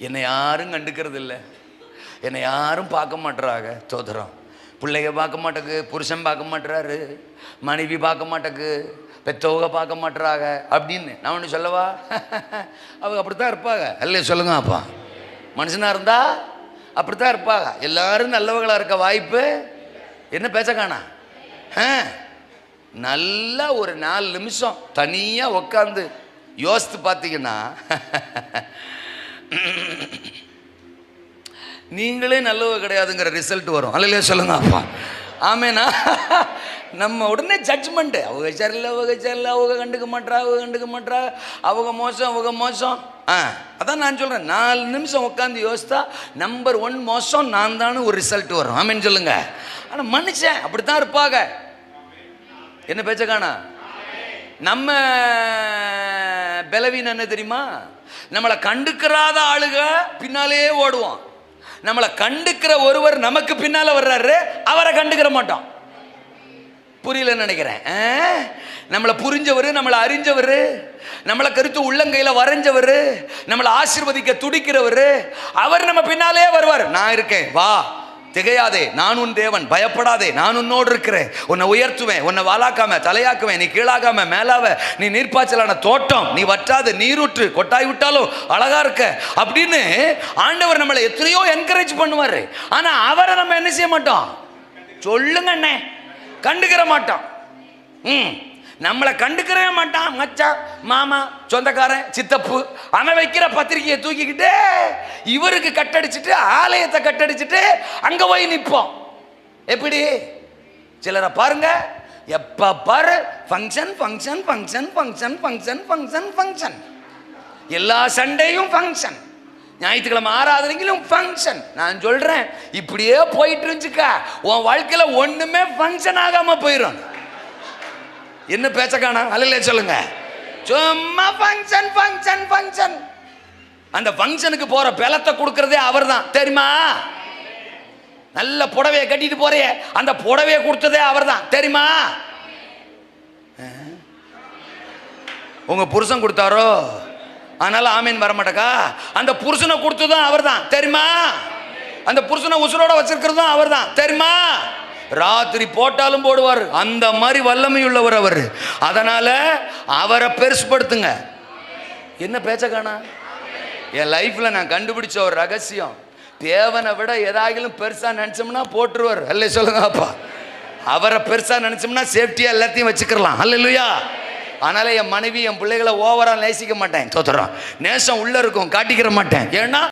என்னை யாரும் கண்டுக்கிறது இல்லை, என்னை யாரும் பார்க்க மாட்டுறாங்க. தோத்துறோம். பிள்ளைங்க பார்க்க மாட்டேக்கு, புருஷன் பார்க்க மாட்டுறாரு, மனைவி பார்க்க மாட்டேக்கு, பெற்றவங்க பார்க்க மாட்டுறாங்க அப்படின்னு நான் ஒன்று சொல்லவா? அவங்க அப்படித்தான் இருப்பாங்க. இல்லையே சொல்லுங்க அப்பா. மனுஷனாக இருந்தா அப்படித்தான் இருப்பாங்க. எல்லாரும் நல்லவங்களாக இருக்க வாய்ப்பு என்ன பேச்ச காணா? நல்லா ஒரு 4 நிமிஷம் தனியாக உட்காந்து யோசித்து பார்த்தீங்கன்னா நீங்களே நல்லவ கிடையாதுங்கிற ரிசல்ட் வரும். அல்லையா சொல்லுங்க அப்பா. ஆமேனா? நம்ம உடனே ஜட்ஜ்மெண்ட்டு, அவங்க சரியில்லை, அவங்க சரியில்லை, அவங்க கண்டுக்க மாட்டா, அவங்க கண்டுக்க மாட்டா, அவங்க மோசம், அவங்க மோசம். அதான் நான் சொல்கிறேன், 4 நிமிஷம் உட்காந்து யோசித்தா நம்பர் 1 மோசம் நான் தானே ஒரு ரிசல்ட் வரும். ஆமேன்னு சொல்லுங்க. ஆனால் மனுஷன் அப்படி தான் இருப்பாங்க. என்ன பேச்ச காணா? நம்ம பலவீனம் என்ன தெரியுமா? நம்மளை கண்டுக்கிறாத ஆளுக பின்னாலே ஓடுவோம். நம்மளை கண்டுக்கிற ஒருவர் நமக்கு பின்னால வர்றாரு, அவரை கண்டுக்கிற மாட்டோம். புரியலன்னு நினைக்கிறேன். நம்மளை புரிஞ்சவர், நம்மளை அறிஞ்சவர், நம்மளை கருத்து உள்ளங்கையில் வரைஞ்சவர், நம்மளை ஆசீர்வதிக்க துடிக்கிறவர், அவர் நம்ம பின்னாலே வருவார். நான் இருக்கேன், வா, திகையாதே, நான் உன் தேவன், பயப்படாதே, நான் உன்னோடு இருக்கிறேன், உன்னை உயர்த்துவேன், உன்னை வாலாக்காம தலையாக்குவேன், நீ கீழாகாம மேலாவ, நீ நீர்ப்பாய்ச்சலான தோட்டம், நீ வற்றாத நீரூற்று, கொட்டாய் விட்டாலும் அழகா இருக்க அப்படின்னு ஆண்டவர் நம்மளை எத்தனையோ என்கரேஜ் பண்ணுவார். ஆனா அவரை நம்ம என்ன செய்ய மாட்டோம்? சொல்லுங்க அண்ணே, கண்டுக்கிற மாட்டோம். நம்மளை கண்டுக்கிறவே மாட்டான். மச்சான், மாமா, சொந்தக்காரன், சித்தப்பு, அவன் வைக்கிற பத்திரிகையை தூக்கிக்கிட்டு இவருக்கு கட்டடிச்சுட்டு ஆலயத்தை கட்டடிச்சுட்டு அங்க போய் நிற்போம். எப்படி? சிலரை பாருங்க, எப்ப பாரு function function function function function function function, எல்லா சண்டேயும் ஃபங்க்ஷன், ஞாயிற்றுக்கிழமை ஆராதனைகளும் ஃபங்க்ஷன். நான் சொல்றேன், இப்படியே போயிட்டு இருந்துச்சுக்கா உன் வாழ்க்கையில ஒண்ணுமே ஃபங்க்ஷன் ஆகாம போயிடும். என்ன பேச்ச காணா? அல்ல சொல்லுங்க. சும்மா ஃபங்க்ஷன் ஃபங்க்ஷன் ஃபங்க்ஷன். அந்த ஃபங்க்ஷனுக்கு போற பலத்தை கொடுக்கறதே அவர் தான், தெரியுமா? நல்ல புடவையை கட்டிட்டு போறிய, அந்த புடவையை கொடுத்ததே அவர் தான், தெரியுமா? உங்க புருஷன் கொடுத்தாரோ, அதனால ஆமீன் வர மாட்டேக்கா? அந்த புருஷனை கொடுத்ததும் அவர் தான், தெரியுமா? அந்த புருஷனை உசுரோட வச்சிருக்கிறதும் அவர் தான், தெரியுமா? ராத்திரி போட்டாலும் போடுவார். அந்த மாதிரி வல்லமை உள்ளவர் அவர். அதனால அவரை பெருசுப்படுத்துங்க. என்ன பேச்ச காணா? என் லைஃப்ல நான் கண்டுபிடிச்ச ஒரு ரகசியம், தேவனை விட ஏதாகிலும் பெருசா நினைச்சோம்னா போட்டுருவார். அல்ல சொல்லுங்க அப்பா. அவரை பெருசா நினைச்சோம்னா சேஃப்டியா எல்லாத்தையும் வச்சுக்கலாம். அல்லேலூயா. அதனால என் மனைவி, என் பிள்ளைகளை ஓவரா நேசிக்க மாட்டேன். தோத்துறோம். நேசம் உள்ள இருக்கும், காட்டிக்கிற மாட்டேன். ஏன்னா